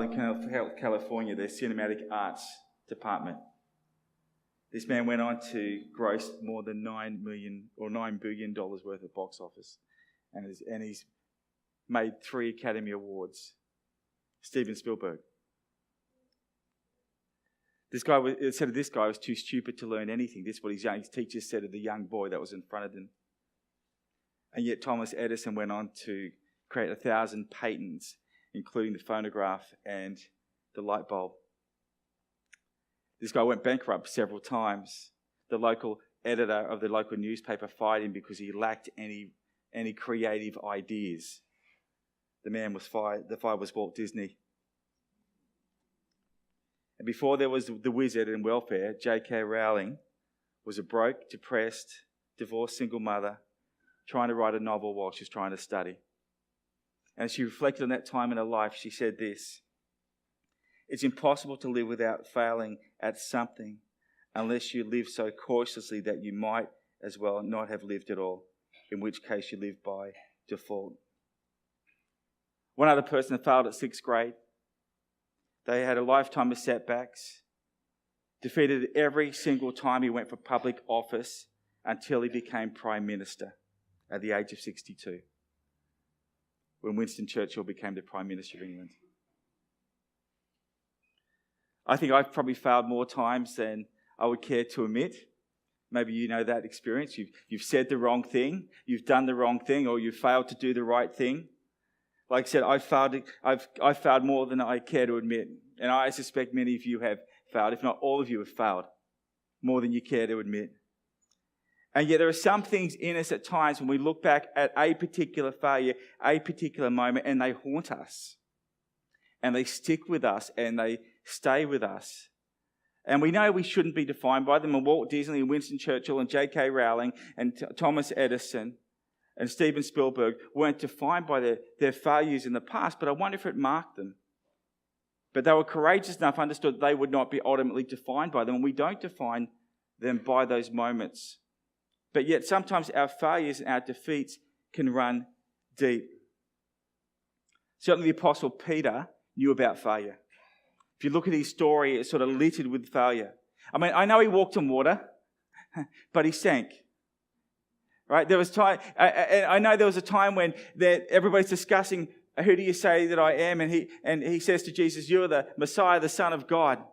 California, their cinematic arts department. This man went on to gross more than $9 billion worth of box office, and he's made 3 Academy Awards. Steven Spielberg. It said this guy was too stupid to learn anything. This is what his teachers said of the young boy that was in front of them. And yet Thomas Edison went on to create 1,000 patents, including the phonograph and the light bulb. This guy went bankrupt several times. The local editor of the local newspaper fired him because he lacked any creative ideas. The man was fired. The fire was Walt Disney. And before there was the wizard and welfare, J.K. Rowling was a broke, depressed, divorced single mother trying to write a novel while she was trying to study. And as she reflected on that time in her life, she said this: "It's impossible to live without failing at something unless you live so cautiously that you might as well not have lived at all, in which case you live by default." One other person failed at 6th grade. They had a lifetime of setbacks, defeated every single time he went for public office until he became Prime Minister at the age of 62, when Winston Churchill became the Prime Minister of England. I think I've probably failed more times than I would care to admit. Maybe you know that experience. You've said the wrong thing, you've done the wrong thing, or you've failed to do the right thing. Like I said, I've failed more than I care to admit. And I suspect many of you have failed, if not all of you have failed, more than you care to admit. And yet there are some things in us at times when we look back at a particular failure, a particular moment, and they haunt us. And they stick with us, and they stay with us. And we know we shouldn't be defined by them. And Walt Disney and Winston Churchill and J.K. Rowling and Thomas Edison and Steven Spielberg weren't defined by their failures in the past, but I wonder if it marked them. But they were courageous enough, understood they would not be ultimately defined by them, and we don't define them by those moments. But yet sometimes our failures and our defeats can run deep. Certainly the Apostle Peter knew about failure. If you look at his story, it's sort of littered with failure. I mean, I know he walked on water, but he sank. Right? There was time. I know there was a time when everybody's discussing, "Who do you say that I am?" And he says to Jesus, "You're the Messiah, the Son of God."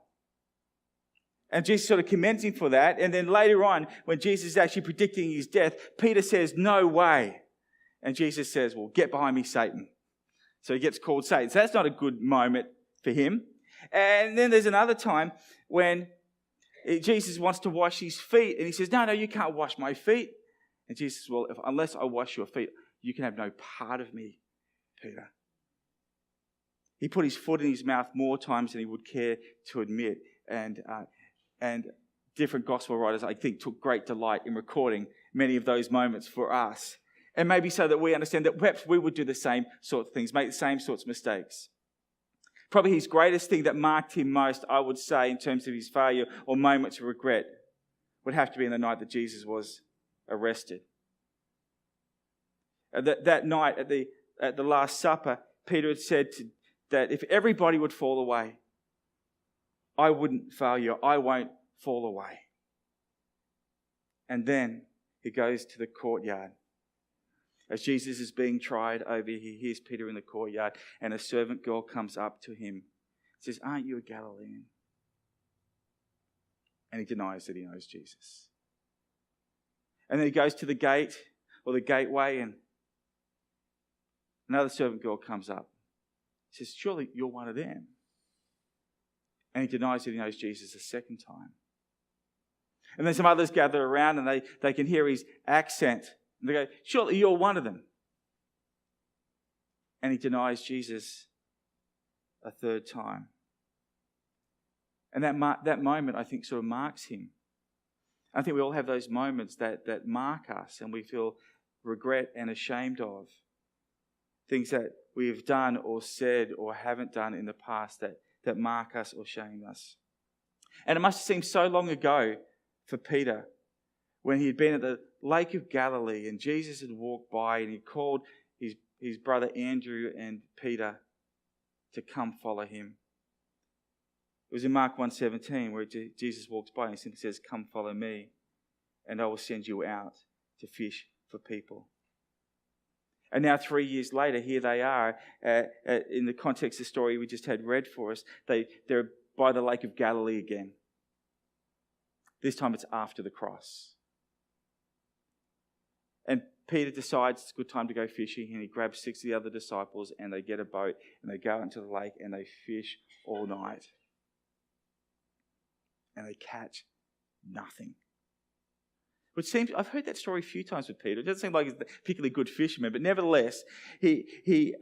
And Jesus sort of commends him for that. And then later on, when Jesus is actually predicting his death, Peter says, "No way." And Jesus says, "Well, get behind me, Satan." So he gets called Satan. So that's not a good moment for him. And then there's another time when Jesus wants to wash his feet. And he says, no, you can't wash my feet. And Jesus says, "Well, unless I wash your feet, you can have no part of me, Peter." He put his foot in his mouth more times than he would care to admit. And different gospel writers, I think, took great delight in recording many of those moments for us. And maybe so that we understand that perhaps we would do the same sort of things, make the same sorts of mistakes. Probably his greatest thing that marked him most, I would say, in terms of his failure or moments of regret, would have to be in the night that Jesus was arrested. That night at the Last Supper, Peter had said that if everybody would fall away, I wouldn't fail you. I won't fall away. And then he goes to the courtyard. As Jesus is being tried over, he hears Peter in the courtyard, and a servant girl comes up to him and says, "Aren't you a Galilean?" And he denies that he knows Jesus. And then he goes to the gate or the gateway, and another servant girl comes up. He says, "Surely you're one of them." And he denies that he knows Jesus a second time. And then some others gather around, and they can hear his accent. And they go, "Surely you're one of them." And he denies Jesus a third time. And that moment, I think, sort of marks him. I think we all have those moments that mark us and we feel regret and ashamed of. Things that we have done or said or haven't done in the past that mark us or shame us. And it must have seemed so long ago for Peter when he had been at the Lake of Galilee and Jesus had walked by and he called his brother Andrew and Peter to come follow him. It was in Mark 1:17 where Jesus walks by and simply says, "Come follow me, and I will send you out to fish for people." And now 3 years later, here they are, in the context of the story we just had read for us, they're by the Lake of Galilee again. This time it's after the cross. And Peter decides it's a good time to go fishing, and he grabs 6 of the other disciples, and they get a boat, and they go out into the lake, and they fish all night. And they catch nothing. Which seems, I've heard that story a few times with Peter. It doesn't seem like he's a particularly good fisherman, but nevertheless, he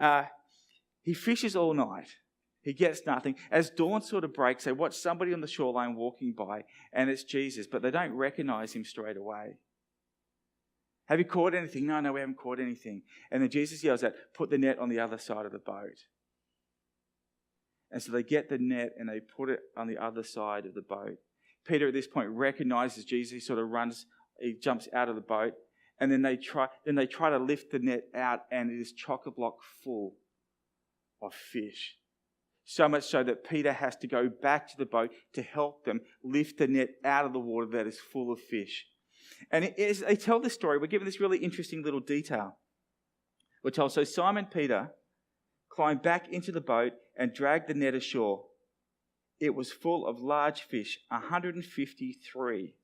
fishes all night. He gets nothing. As dawn sort of breaks, they watch somebody on the shoreline walking by, and it's Jesus, but they don't recognize him straight away. "Have you caught anything?" No, we haven't caught anything. And then Jesus yells out, "Put the net on the other side of the boat." And so they get the net and they put it on the other side of the boat. Peter at this point recognizes Jesus. He sort of runs, he jumps out of the boat, and then they try to lift the net out, and it is chock-a-block full of fish. So much so that Peter has to go back to the boat to help them lift the net out of the water that is full of fish. And as they tell this story, we're given this really interesting little detail. We're told, so Simon Peter climbed back into the boat and dragged the net ashore. It was full of large fish, 153.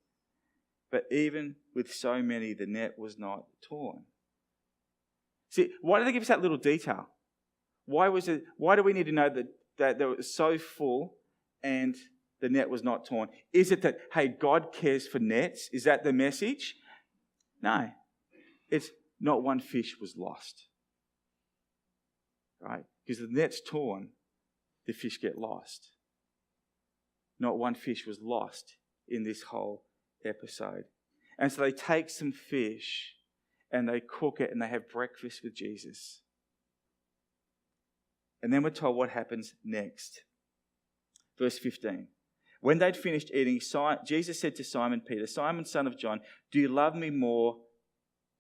But even with so many, the net was not torn. See, why do they give us that little detail? Why do we need to know that it was so full and the net was not torn? Is it that, hey, God cares for nets? Is that the message? No. It's not one fish was lost. Right? Because the net's torn, the fish get lost. Not one fish was lost in this whole episode. And so they take some fish and they cook it and they have breakfast with Jesus. And then we're told what happens next. Verse 15. When they'd finished eating, Jesus said to Simon Peter, "Simon, son of John, do you love me more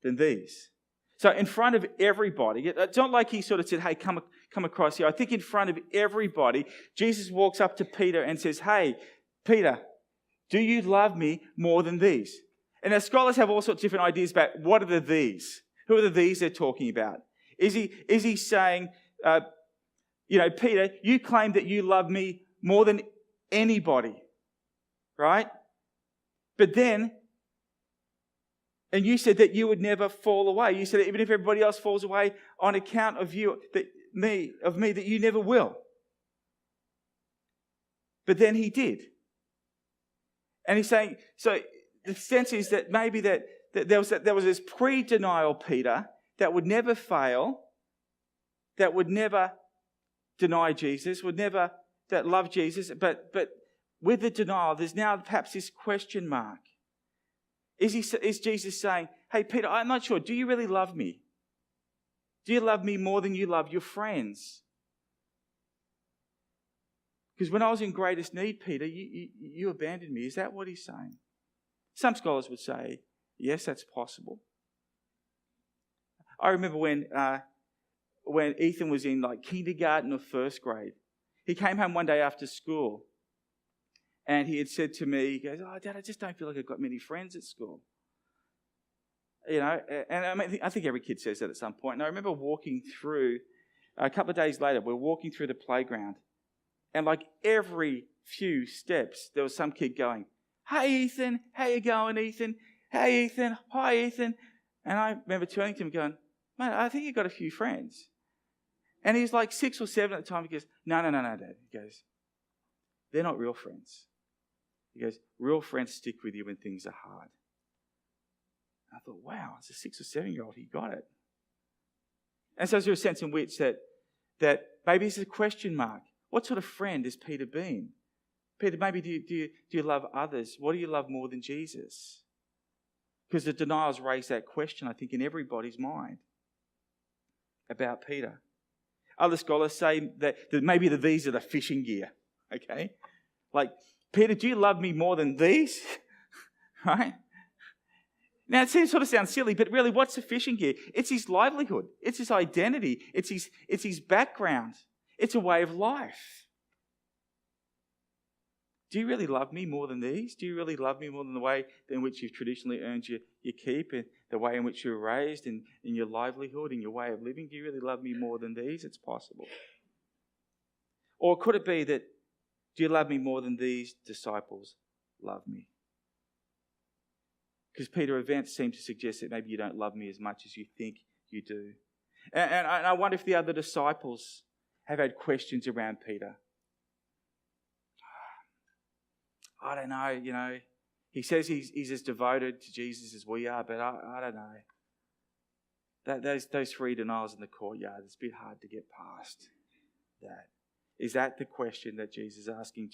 than these?" So in front of everybody, it's not like he sort of said, "Hey, come across here." I think in front of everybody, Jesus walks up to Peter and says, "Hey, Peter, do you love me more than these?" And now scholars have all sorts of different ideas about what are the these. Who are the these they're talking about? Is he saying, Peter, you claim that you love me more than anybody, right? But then, and you said that you would never fall away. You said that even if everybody else falls away on account of you, that you never will. But then he did. And he's saying, so the sense is that maybe that there was this pre-denial Peter that would never fail, that would never deny Jesus, that love Jesus, but with the denial, there's now perhaps this question mark. Is Jesus saying, "Hey, Peter, I'm not sure. Do you really love me? Do you love me more than you love your friends? Because when I was in greatest need, Peter, you abandoned me." Is that what he's saying? Some scholars would say, yes, that's possible. I remember when Ethan was in like kindergarten or first grade, he came home one day after school and he had said to me, he goes, "Oh, Dad, I just don't feel like I've got many friends at school." And I think every kid says that at some point. And I remember walking through, a couple of days later, we're walking through the playground. And like every few steps, there was some kid going, "Hey, Ethan, how you going, Ethan? Hey, Ethan, hi, Ethan." And I remember turning to him going, "Mate, I think you've got a few friends." And he's like 6 or 7 at the time. He goes, No, Dad. He goes, "They're not real friends." He goes, "Real friends stick with you when things are hard." And I thought, wow, as a 6 or 7-year-old, he got it. And so there's a sense in which that maybe it's a question mark. What sort of friend has Peter been? Peter, maybe do you love others? What do you love more than Jesus? Because the denials raise that question, I think, in everybody's mind about Peter. Other scholars say that maybe these are the fishing gear, okay? Like, "Peter, do you love me more than these?" Right? Now, it sort of sounds silly, but really, what's the fishing gear? It's his livelihood. It's his identity. It's his background. It's a way of life. Do you really love me more than these? Do you really love me more than the way in which you've traditionally earned your keep, and the way in which you were raised, and in your livelihood, in your way of living? Do you really love me more than these? It's possible. Or could it be that, do you love me more than these disciples love me? Because Peter, events seem to suggest that maybe you don't love me as much as you think you do. And I wonder if the other disciples have had questions around Peter. I don't know, he says he's as devoted to Jesus as we are, but I don't know. Those 3 denials in the courtyard, it's a bit hard to get past that. Is that the question that Jesus is asking?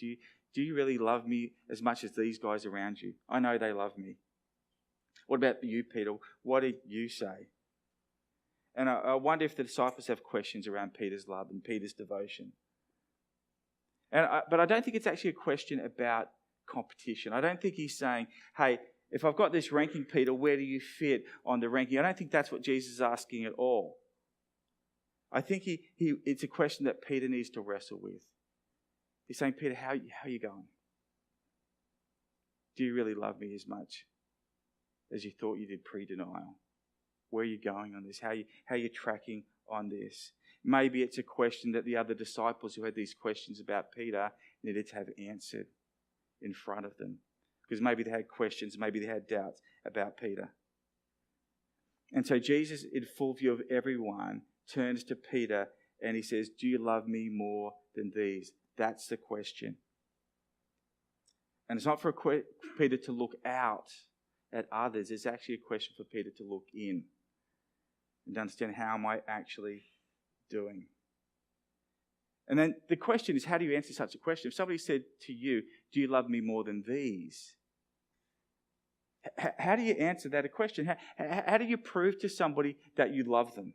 Do you really love me as much as these guys around you? I know they love me. What about you, Peter? What do you say? And I wonder if the disciples have questions around Peter's love and Peter's devotion. But I don't think it's actually a question about competition. I don't think he's saying, hey, if I've got this ranking, Peter, where do you fit on the ranking? I don't think that's what Jesus is asking at all. I think it's a question that Peter needs to wrestle with. He's saying, Peter, how are you going? Do you really love me as much as you thought you did pre-denial? Where are you going on this? How are you tracking on this? Maybe it's a question that the other disciples who had these questions about Peter needed to have answered in front of them. Because maybe they had questions, maybe they had doubts about Peter. And so Jesus, in full view of everyone, turns to Peter and he says, do you love me more than these? That's the question. And it's not for Peter to look out at others. It's actually a question for Peter to look in and to understand, how am I actually doing? And then the question is, how do you answer such a question? If somebody said to you, do you love me more than these? How do you answer that question? How do you prove to somebody that you love them?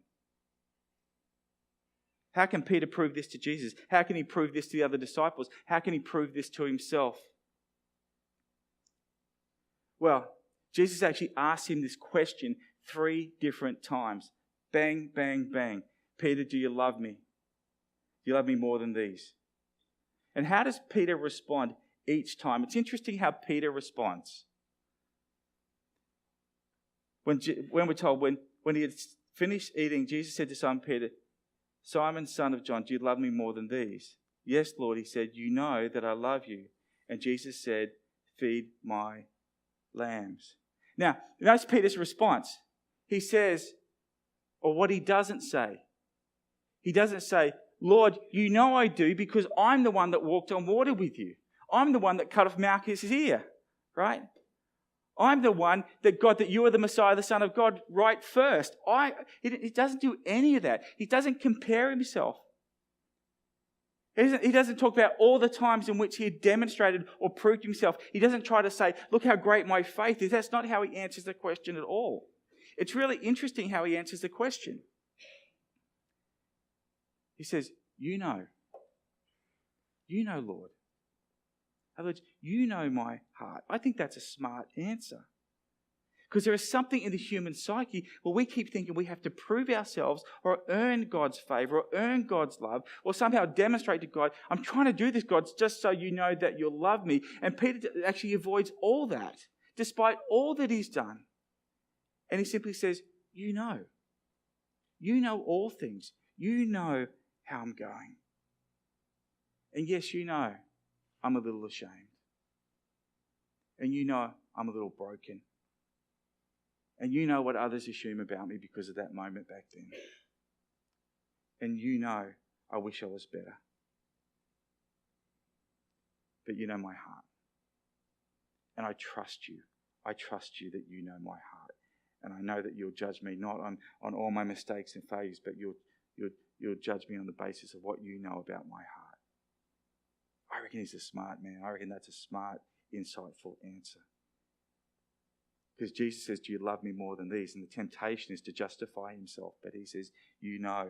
How can Peter prove this to Jesus? How can he prove this to the other disciples? How can he prove this to himself? Well, Jesus actually asked him this question 3 different times. Bang, bang, bang. Peter, do you love me? Do you love me more than these? And how does Peter respond each time? It's interesting how Peter responds. When we're told, when he had finished eating, Jesus said to Simon Peter, Simon, son of John, do you love me more than these? Yes, Lord, he said, you know that I love you. And Jesus said, feed my lambs. Now, notice Peter's response. He says, or what he doesn't say. He doesn't say, Lord, you know I do because I'm the one that walked on water with you. I'm the one that cut off Malchus' ear, right? I'm the one that you are the Messiah, the Son of God, right first. He doesn't do any of that. He doesn't compare himself. He doesn't talk about all the times in which he had demonstrated or proved himself. He doesn't try to say, look how great my faith is. That's not how he answers the question at all. It's really interesting how he answers the question. He says, you know. You know, Lord. In other words, you know my heart. I think that's a smart answer. Because there is something in the human psyche where we keep thinking we have to prove ourselves or earn God's favor or earn God's love or somehow demonstrate to God, I'm trying to do this, God, just so you know that you'll love me. And Peter actually avoids all that, despite all that he's done. And he simply says, you know. You know all things. You know how I'm going. And yes, you know I'm a little ashamed. And you know I'm a little broken. And you know what others assume about me because of that moment back then. And you know I wish I was better. But you know my heart. And I trust you. I trust you that you know my heart. And I know that you'll judge me not on all my mistakes and failures, but you'll judge me on the basis of what you know about my heart. I reckon he's a smart man. I reckon that's a smart, insightful answer. Because Jesus says, do you love me more than these? And the temptation is to justify himself. But he says, you know.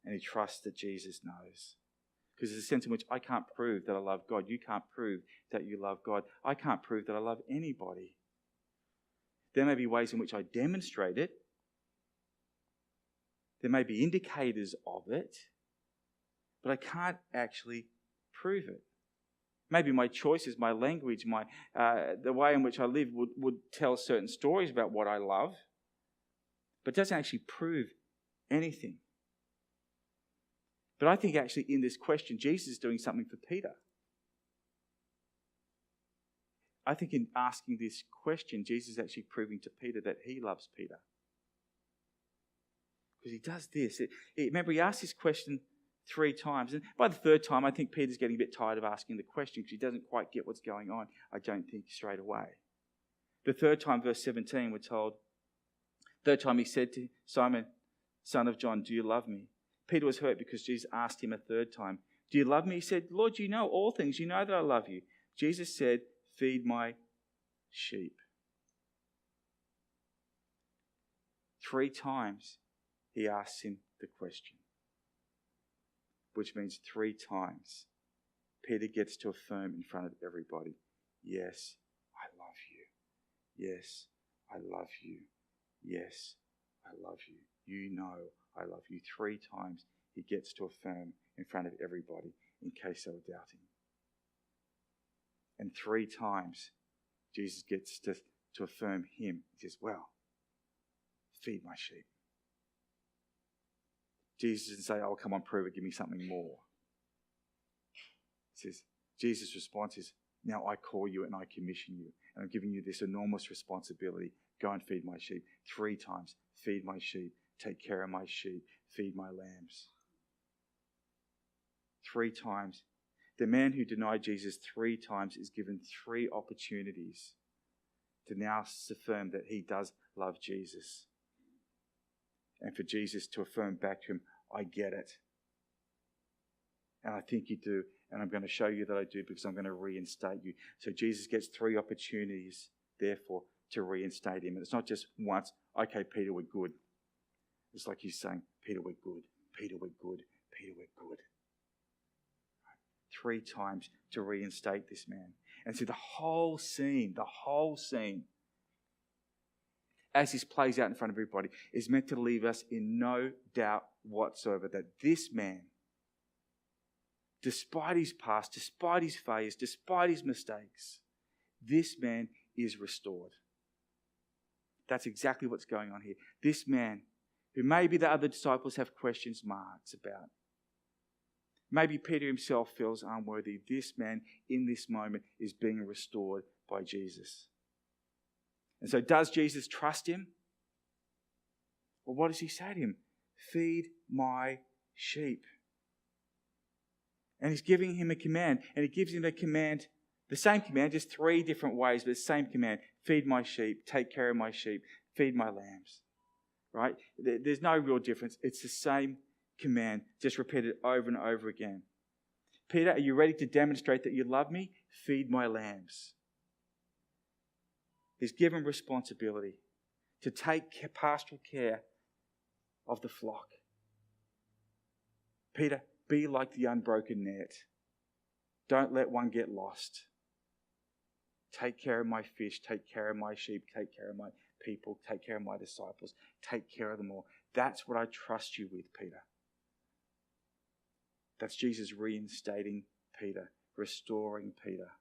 And he trusts that Jesus knows. Because there's a sense in which I can't prove that I love God. You can't prove that you love God. I can't prove that I love anybody. There may be ways in which I demonstrate it. There may be indicators of it, but I can't actually prove it. Maybe my choices, my language, the way in which I live would tell certain stories about what I love, but it doesn't actually prove anything. But I think actually in this question, Jesus is doing something for Peter. I think in asking this question, Jesus is actually proving to Peter that he loves Peter. Because he does this. Remember, he asked this question 3 times. And by the 3rd time, I think Peter's getting a bit tired of asking the question because he doesn't quite get what's going on, I don't think, straight away. The 3rd time, verse 17, we're told, 3rd time he said to Simon, son of John, do you love me? Peter was hurt because Jesus asked him a 3rd time, do you love me? He said, Lord, you know all things. You know that I love you. Jesus said, feed my sheep. 3 times he asks him the question, which means 3 times Peter gets to affirm in front of everybody, yes, I love you. Yes, I love you. Yes, I love you. You know I love you. 3 times he gets to affirm in front of everybody in case they were doubting. And 3 times Jesus gets to affirm him. He says, well, feed my sheep. Jesus didn't say, oh, come on, prove it, give me something more. He says, Jesus' response is, now I call you and I commission you. And I'm giving you this enormous responsibility. Go and feed my sheep. 3 times, feed my sheep, take care of my sheep, feed my lambs. 3 times. The man who denied Jesus 3 times is given 3 opportunities to now affirm that he does love Jesus. And for Jesus to affirm back to him, I get it. And I think you do. And I'm going to show you that I do because I'm going to reinstate you. So Jesus gets 3 opportunities, therefore, to reinstate him. And it's not just once, okay, Peter, we're good. It's like he's saying, Peter, we're good. Peter, we're good. Peter, we're good. 3 times to reinstate this man. And so the whole scene, as this plays out in front of everybody, is meant to leave us in no doubt whatsoever that this man, despite his past, despite his failures, despite his mistakes, this man is restored. That's exactly what's going on here. This man, who maybe the other disciples have questions marks about, maybe Peter himself feels unworthy, this man in this moment is being restored by Jesus. And so does Jesus trust him? Well, what does he say to him? Feed my sheep. And he's giving him a command. And he gives him the command, the same command, just 3 different ways, but the same command. Feed my sheep, take care of my sheep, feed my lambs. Right? There's no real difference. It's the same command, just repeated over and over again. Peter, are you ready to demonstrate that you love me? Feed my lambs. He's given responsibility to take pastoral care of the flock. Peter, be like the unbroken net. Don't let one get lost. Take care of my fish, take care of my sheep, take care of my people, take care of my disciples, take care of them all. That's what I trust you with, Peter. That's Jesus reinstating Peter, restoring Peter.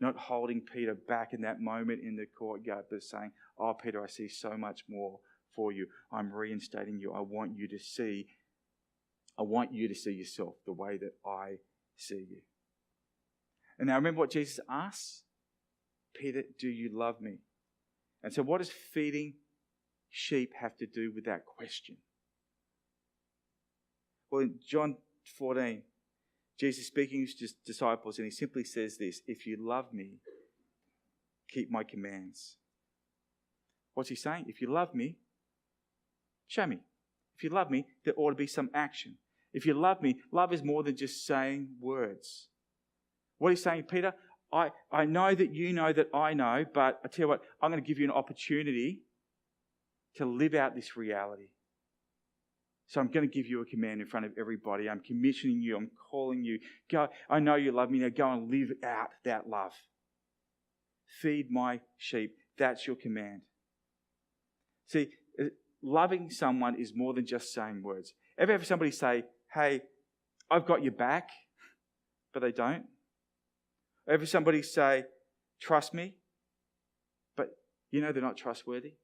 Not holding Peter back in that moment in the courtyard, but saying, oh, Peter, I see so much more for you. I'm reinstating you. I want you to see yourself the way that I see you. And now remember what Jesus asks? Peter, do you love me? And so what does feeding sheep have to do with that question? Well, in John 14, Jesus speaking to his disciples, and he simply says this, if you love me, keep my commands. What's he saying? If you love me, show me. If you love me, there ought to be some action. If you love me, love is more than just saying words. What he's saying, Peter, I know that you know that I know, but I tell you what, I'm going to give you an opportunity to live out this reality. So I'm going to give you a command in front of everybody. I'm commissioning you. I'm calling you. Go. I know you love me. Now go and live out that love. Feed my sheep. That's your command. See, loving someone is more than just saying words. Ever have somebody say, hey, I've got your back, but they don't? Ever somebody say, trust me, but you know they're not trustworthy?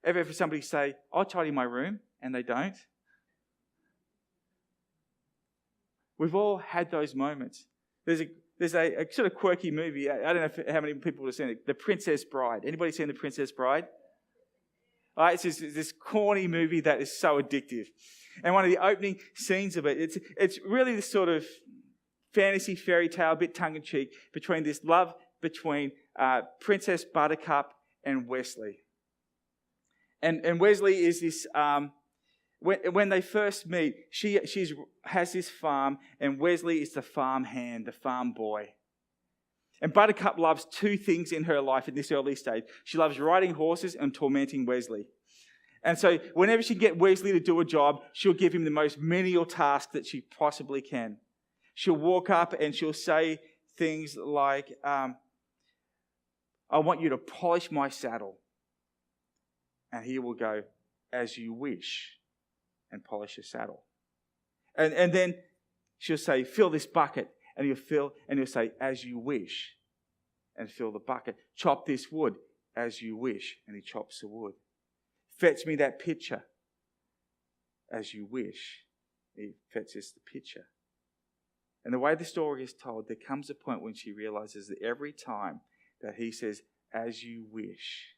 Ever somebody say, I'll tidy my room, and they don't? We've all had those moments. There's a sort of quirky movie. I don't know how many people have seen it. The Princess Bride. Anybody seen The Princess Bride? It's this corny movie that is so addictive. And one of the opening scenes of it, it's really this sort of fantasy fairy tale, a bit tongue-in-cheek, between this love between Princess Buttercup and Wesley. And Wesley is this... When they first meet, she has this farm, and Wesley is the farm hand, the farm boy. And Buttercup loves two things in her life at this early stage. She loves riding horses and tormenting Wesley. And so whenever she can get Wesley to do a job, she'll give him the most menial task that she possibly can. She'll walk up and she'll say things like, I want you to polish my saddle. And he will go, as you wish, and polish a saddle. And then she'll say, fill this bucket. And he'll say, as you wish, and fill the bucket. Chop this wood, as you wish, and he chops the wood. Fetch me that pitcher, as you wish. He fetches the pitcher. And the way the story is told, there comes a point when she realizes that every time that he says, as you wish,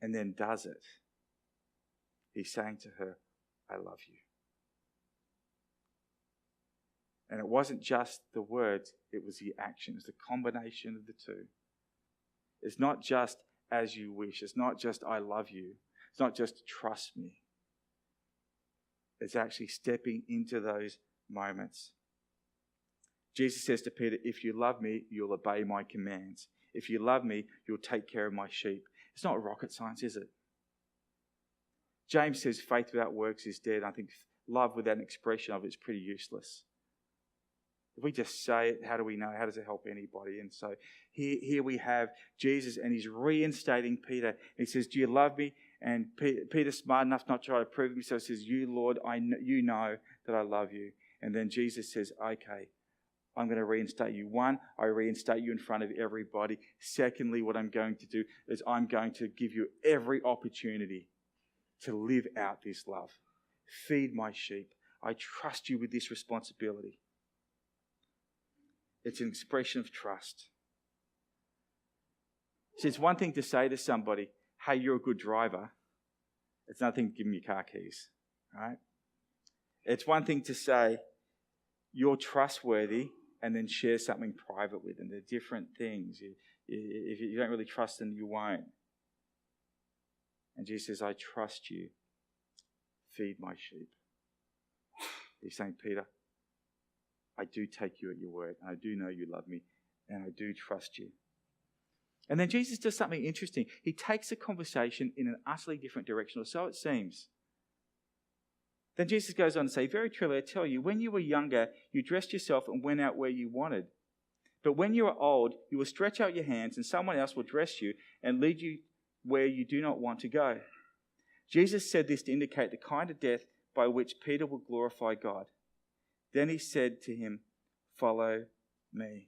and then does it, he's saying to her, I love you. And it wasn't just the words, it was the action. It was the combination of the two. It's not just as you wish. It's not just I love you. It's not just trust me. It's actually stepping into those moments. Jesus says to Peter, if you love me, you'll obey my commands. If you love me, you'll take care of my sheep. It's not rocket science, is it? James says faith without works is dead. I think love without an expression of it is pretty useless. If we just say it, how do we know? How does it help anybody? And so here we have Jesus, and he's reinstating Peter. He says, do you love me? And Peter's smart enough not to try to prove himself. He says, you, Lord, you know that I love you. And then Jesus says, okay, I'm going to reinstate you. One, I reinstate you in front of everybody. Secondly, what I'm going to do is I'm going to give you every opportunity to live out this love. Feed my sheep. I trust you with this responsibility. It's an expression of trust. See, it's one thing to say to somebody, hey, you're a good driver. It's another thing to give them your car keys. Right? It's one thing to say, you're trustworthy, and then share something private with them. They're different things. If you don't really trust them, you won't. And Jesus says, I trust you. Feed my sheep. He's saying, Peter, I do take you at your word. And I do know you love me. And I do trust you. And then Jesus does something interesting. He takes the conversation in an utterly different direction, or so it seems. Then Jesus goes on to say, very truly, I tell you, when you were younger, you dressed yourself and went out where you wanted. But when you are old, you will stretch out your hands and someone else will dress you and lead you where you do not want to go. Jesus said this to indicate the kind of death by which Peter will glorify God. Then he said to him, follow me.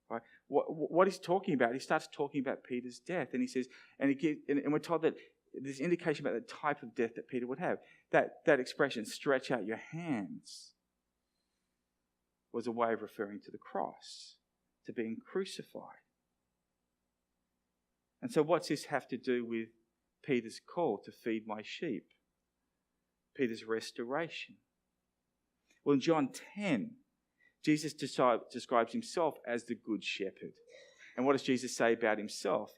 Right? What he's talking about, he starts talking about Peter's death. And he says, and we're told that there's indication about the type of death that Peter would have. That expression, stretch out your hands, was a way of referring to the cross, to being crucified. And so what's this have to do with Peter's call to feed my sheep? Peter's restoration. Well, in John 10, Jesus describes himself as the good shepherd. And what does Jesus say about himself?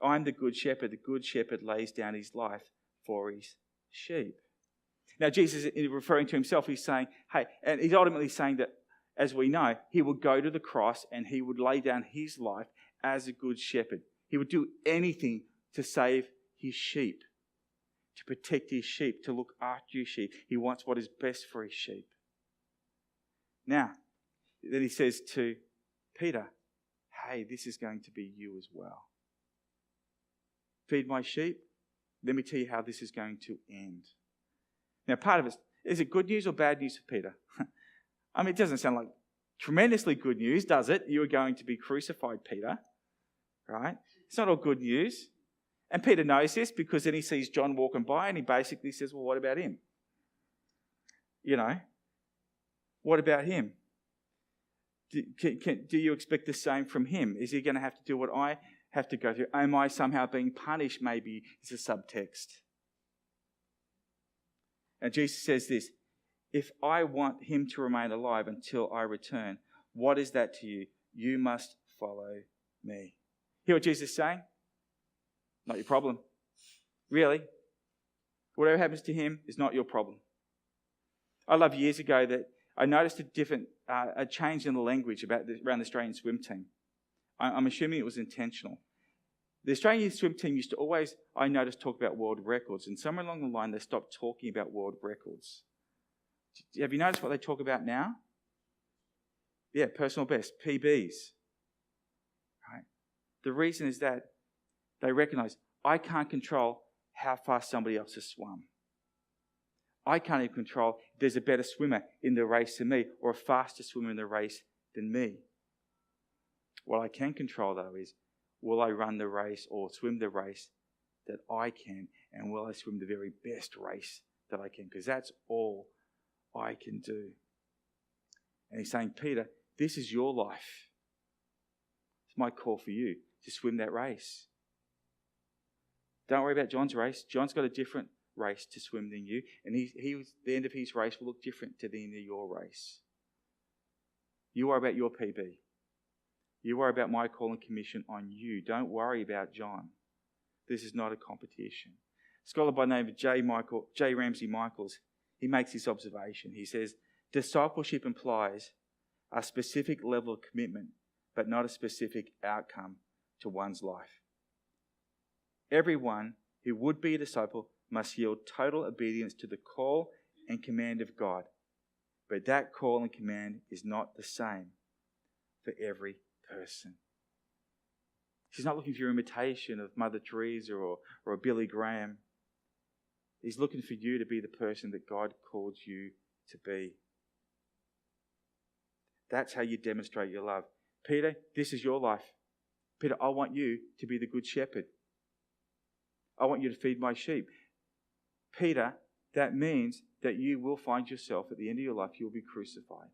I'm the good shepherd. The good shepherd lays down his life for his sheep. Now, Jesus, referring to himself, he's saying, hey, and he's ultimately saying that, as we know, he would go to the cross and he would lay down his life as a good shepherd. He would do anything to save his sheep, to protect his sheep, to look after his sheep. He wants what is best for his sheep. Now, then he says to Peter, hey, this is going to be you as well. feed my sheep, let me tell you how this is going to end. Now, part of it, is it good news or bad news for Peter? I mean, it doesn't sound like tremendously good news, does it? You are going to be crucified, Peter, right? It's not all good news. And Peter knows this because then he sees John walking by and he basically says, well, what about him? You know, what about him? Do you expect the same from him? Is he going to have to do what I have to go through? Am I somehow being punished? Maybe is a subtext. And Jesus says this, if I want him to remain alive until I return, what is that to you? You must follow me. Hear what Jesus is saying? Not your problem. Really. Whatever happens to him is not your problem. I love years ago that I noticed a change in the language around the Australian swim team. I'm assuming it was intentional. The Australian swim team used to always, I noticed, talk about world records, and somewhere along the line they stopped talking about world records. Have you noticed what they talk about now? Yeah, personal best, PBs. Right? The reason is that they recognise I can't control how fast somebody else has swum. I can't even control if there's a better swimmer in the race than me or a faster swimmer in the race than me. What I can control, though, is will I run the race or swim the race that I can, and will I swim the very best race that I can? Because that's all I can do. And he's saying, Peter, this is your life. It's my call for you to swim that race. Don't worry about John's race. John's got a different race to swim than you, and the end of his race will look different to the end of your race. You worry about your PB. You worry about my call and commission on you. Don't worry about John. This is not a competition. A scholar by the name of J. Ramsey Michaels, he makes this observation. He says, discipleship implies a specific level of commitment, but not a specific outcome to one's life. Everyone who would be a disciple must yield total obedience to the call and command of God. But that call and command is not the same for every person. He's not looking for your imitation of Mother Teresa or a Billy Graham. He's looking for you to be the person that God called you to be. That's how you demonstrate your love. Peter, this is your life. Peter, I want you to be the good shepherd. I want you to feed my sheep. Peter, that means that you will find yourself at the end of your life, you'll be crucified.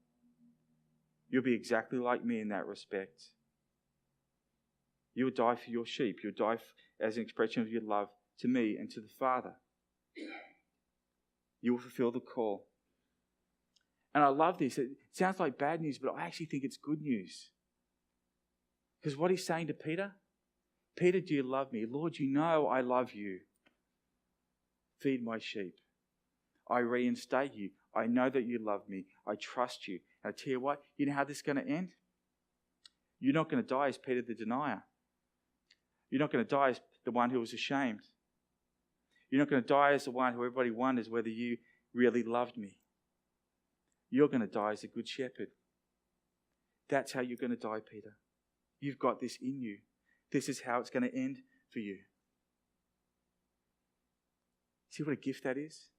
You'll be exactly like me in that respect. You'll die for your sheep. You'll die as an expression of your love to me and to the Father. You will fulfill the call. And I love this. It sounds like bad news, but I actually think it's good news. Because what he's saying to Peter, Peter, do you love me? Lord, you know I love you. Feed my sheep. I reinstate you. I know that you love me. I trust you. And I tell you what, you know how this is going to end? You're not going to die as Peter the denier. You're not going to die as the one who was ashamed. You're not going to die as the one who everybody wonders whether you really loved me. You're going to die as a good shepherd. That's how you're going to die, Peter. You've got this in you. This is how it's going to end for you. See what a gift that is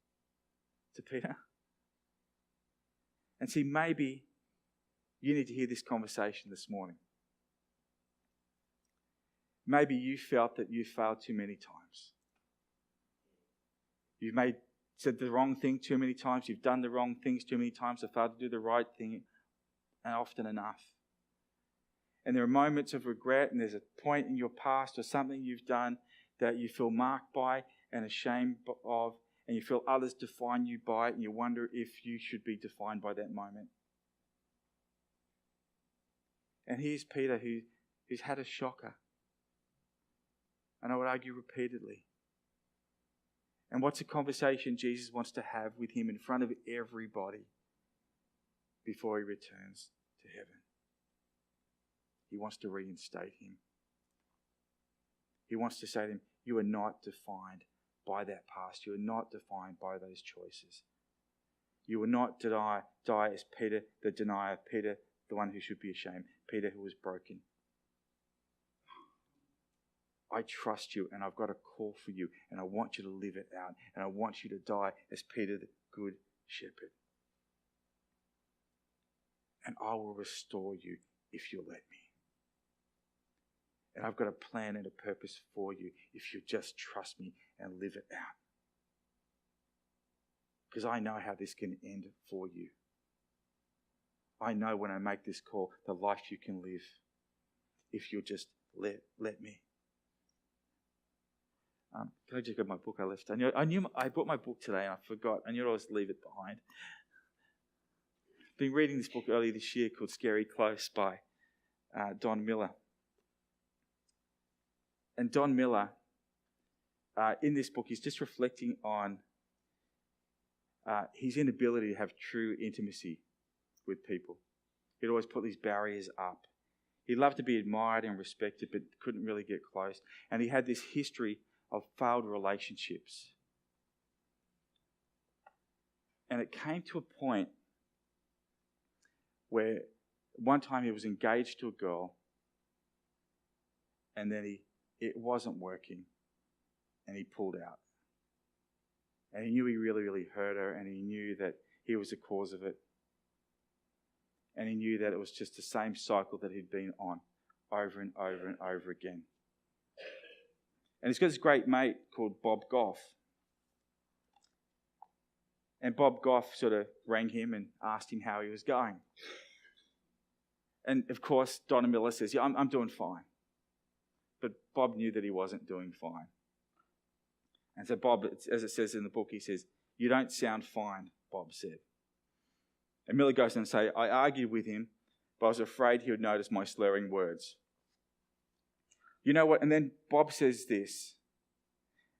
to Peter? And see, maybe you need to hear this conversation this morning. Maybe you felt that you failed too many times. You've said the wrong thing too many times. You've done the wrong things too many times. Or failed to do the right thing often enough. And there are moments of regret, and there's a point in your past or something you've done that you feel marked by and ashamed of, and you feel others define you by it, and you wonder if you should be defined by that moment. And here's Peter who's had a shocker. And I would argue repeatedly. And what's a conversation Jesus wants to have with him in front of everybody before he returns to heaven? He wants to reinstate him. He wants to say to him, you are not defined by that past. You are not defined by those choices. You will not die as Peter the denier, Peter the one who should be ashamed, Peter who was broken. I trust you and I've got a call for you and I want you to live it out and I want you to die as Peter the Good Shepherd. And I will restore you if you let me. And I've got a plan and a purpose for you if you just trust me and live it out. Because I know how this can end for you. I know when I make this call, the life you can live if you'll just let me. Can I just grab my book I left? I brought my book today and I forgot. I knew I'd always leave it behind. I've been reading this book earlier this year called Scary Close by Don Miller. And Don Miller, in this book, he's just reflecting on his inability to have true intimacy with people. He'd always put these barriers up. He loved to be admired and respected, but couldn't really get close. And he had this history of failed relationships. And it came to a point where one time he was engaged to a girl, and then it wasn't working, and he pulled out. And he knew he really, really hurt her, and he knew that he was the cause of it. And he knew that it was just the same cycle that he'd been on over and over and over again. And he's got this great mate called Bob Goff. And Bob Goff sort of rang him and asked him how he was going. And of course, Don Miller says, yeah, I'm doing fine. But Bob knew that he wasn't doing fine. And so Bob, as it says in the book, he says, you don't sound fine, Bob said. And Miller goes on to say, I argued with him, but I was afraid he would notice my slurring words. You know what? And then Bob says this,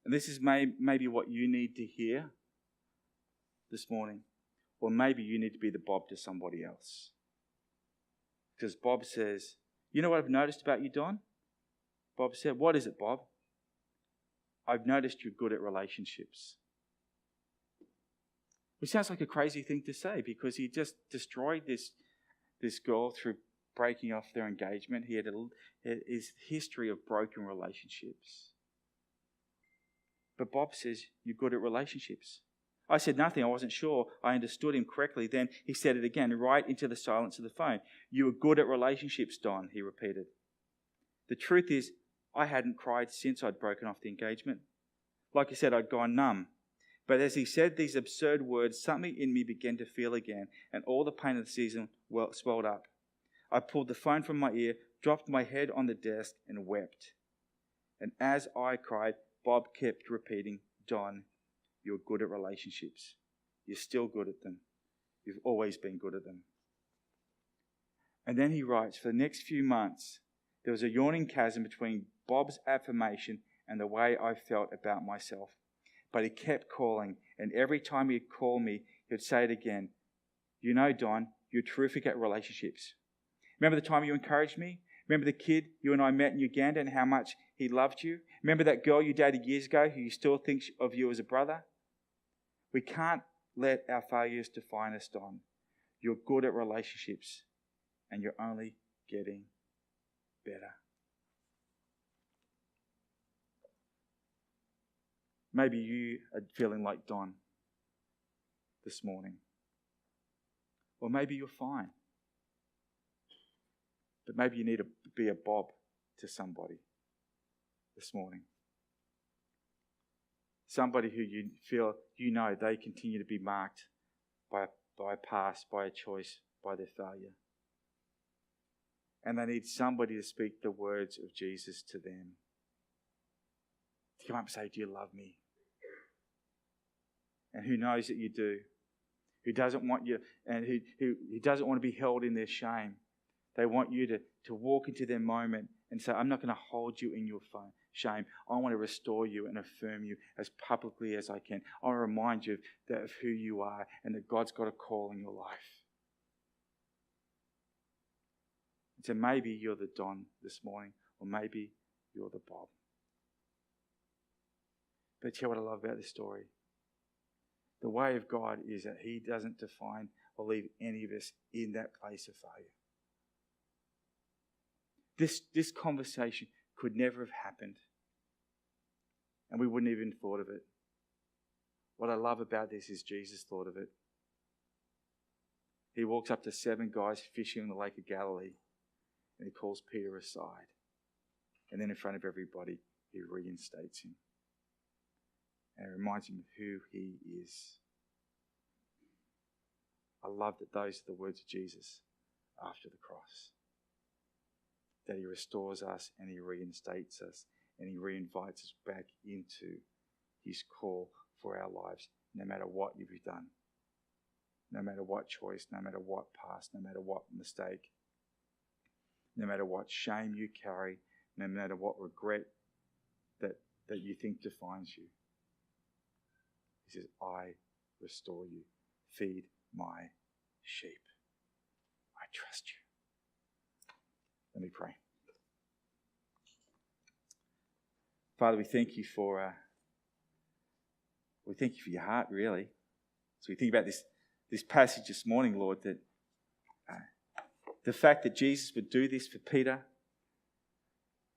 and this is maybe what you need to hear this morning, or maybe you need to be the Bob to somebody else. Because Bob says, you know what I've noticed about you, Don? Bob said, what is it, Bob? I've noticed you're good at relationships. Which sounds like a crazy thing to say because he just destroyed this girl through breaking off their engagement. He had his history of broken relationships. But Bob says, you're good at relationships. I said nothing. I wasn't sure I understood him correctly. Then he said it again, right into the silence of the phone. You were good at relationships, Don, he repeated. The truth is, I hadn't cried since I'd broken off the engagement. Like I said, I'd gone numb. But as he said these absurd words, something in me began to feel again, and all the pain of the season swelled up. I pulled the phone from my ear, dropped my head on the desk, and wept. And as I cried, Bob kept repeating, Don, you're good at relationships. You're still good at them. You've always been good at them. And then he writes, for the next few months, there was a yawning chasm between Bob's affirmation and the way I felt about myself. But he kept calling, and every time he'd call me, he'd say it again. You know, Don, you're terrific at relationships. Remember the time you encouraged me? Remember the kid you and I met in Uganda and how much he loved you? Remember that girl you dated years ago who you still thinks of you as a brother? We can't let our failures define us, Don. You're good at relationships, and you're only getting better. Maybe you are feeling like Don this morning. Or maybe you're fine. But maybe you need to be a Bob to somebody this morning. Somebody who you feel, you know, they continue to be marked by a past, by a choice, by their failure. And they need somebody to speak the words of Jesus to them. To come up and say, do you love me? And who knows that you do. Who doesn't want you, and who doesn't want to be held in their shame. They want you to walk into their moment and say, I'm not going to hold you in your shame. I want to restore you and affirm you as publicly as I can. I want to remind you of who you are and that God's got a call in your life. And so maybe you're the Don this morning, or maybe you're the Bob. But tell you what I love about this story. The way of God is that He doesn't define or leave any of us in that place of failure. This conversation could never have happened and we wouldn't even thought of it. What I love about this is Jesus thought of it. He walks up to 7 guys fishing in the Lake of Galilee, and he calls Peter aside. And then in front of everybody, he reinstates him. And it reminds him of who he is. I love that those are the words of Jesus after the cross. That he restores us and he reinstates us and he reinvites us back into his call for our lives, no matter what you've done, no matter what choice, no matter what past, no matter what mistake, no matter what shame you carry, no matter what regret that you think defines you. He says, I restore you. Feed my sheep. I trust you. Let me pray. Father, we thank you for your heart, really. So we think about this passage this morning, Lord, that the fact that Jesus would do this for Peter,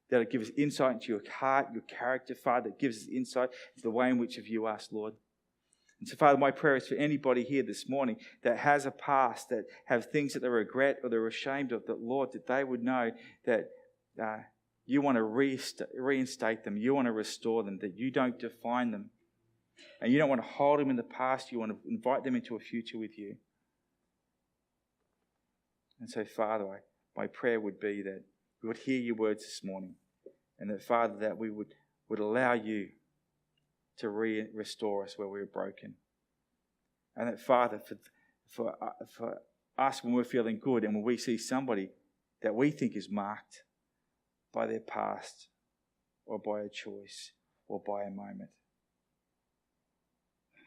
that it gives us insight into your heart, your character, Father, that gives us insight into the way in which you view us, Lord. And so, Father, my prayer is for anybody here this morning that has a past, that have things that they regret or they're ashamed of, that, Lord, that they would know that you want to reinstate them, you want to restore them, that you don't define them. And you don't want to hold them in the past, you want to invite them into a future with you. And so, Father, my prayer would be that we would hear your words this morning, and that, Father, that we would allow you to restore us where we are broken. And that, Father, for us when we're feeling good and when we see somebody that we think is marked by their past or by a choice or by a moment,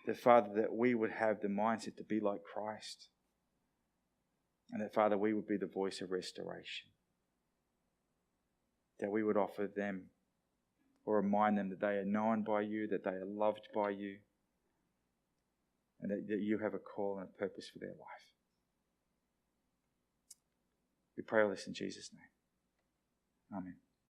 that, Father, that we would have the mindset to be like Christ. And that, Father, we would be the voice of restoration. That we would offer them or remind them that they are known by you, that they are loved by you, and that you have a call and a purpose for their life. We pray all this in Jesus' name. Amen.